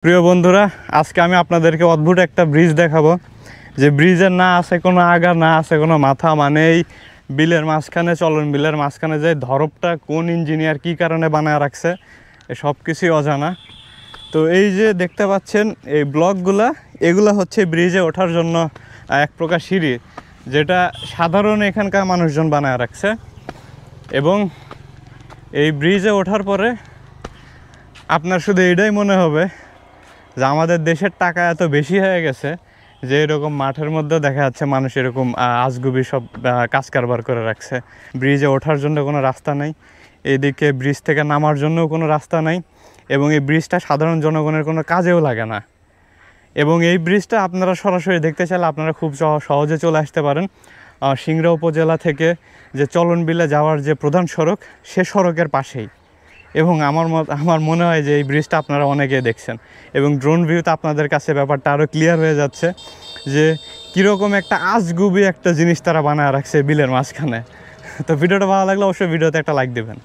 প্রিয় বন্ধুরা, আজকে আমি আপনাদেরকে অদ্ভুত একটা ব্রিজ দেখাবো। যে ব্রিজের না আছে কোনো আগা, না আছে কোনো মাথা, মানে এই বিলের মাঝখানে, চলন বিলের মাঝখানে যে ধরপটা কোন ইঞ্জিনিয়ার কী কারণে বানায় রাখছে, এ সব কিছুই অজানা। তো এই যে দেখতে পাচ্ছেন এই ব্লকগুলা, এগুলো হচ্ছে ব্রিজে ওঠার জন্য এক প্রকার সিঁড়ি, যেটা সাধারণ এখানকার মানুষজন বানায় রাখছে। এবং এই ব্রিজে ওঠার পরে আপনার শুধু এটাই মনে হবে যে আমাদের দেশের টাকা এত বেশি হয়ে গেছে যে এরকম মাঠের মধ্যে দেখা যাচ্ছে মানুষ এরকম আজগুবি সব কাজ কারবার করে রাখছে। ব্রিজে ওঠার জন্য কোনো রাস্তা নেই, এদিকে ব্রিজ থেকে নামার জন্যও কোনো রাস্তা নেই, এবং এই ব্রিজটা সাধারণ জনগণের কোনো কাজেও লাগে না। এবং এই ব্রিজটা আপনারা সরাসরি দেখতে চাইলে আপনারা খুব সহজে চলে আসতে পারেন সিংড়া উপজেলা থেকে যে চলন বিলে যাওয়ার যে প্রধান সড়ক, সে সড়কের পাশেই। এবং আমার মনে হয় যে এই ব্রিজটা আপনারা অনেকেই দেখছেন, এবং ড্রোন ভিউতে আপনাদের কাছে ব্যাপারটা আরও ক্লিয়ার হয়ে যাচ্ছে যে কীরকম একটা আজগুবি একটা জিনিস তারা বানায় রাখছে বিলের মাঝখানে। তো ভিডিওটা ভালো লাগলে অবশ্যই ভিডিওতে একটা লাইক দেবেন।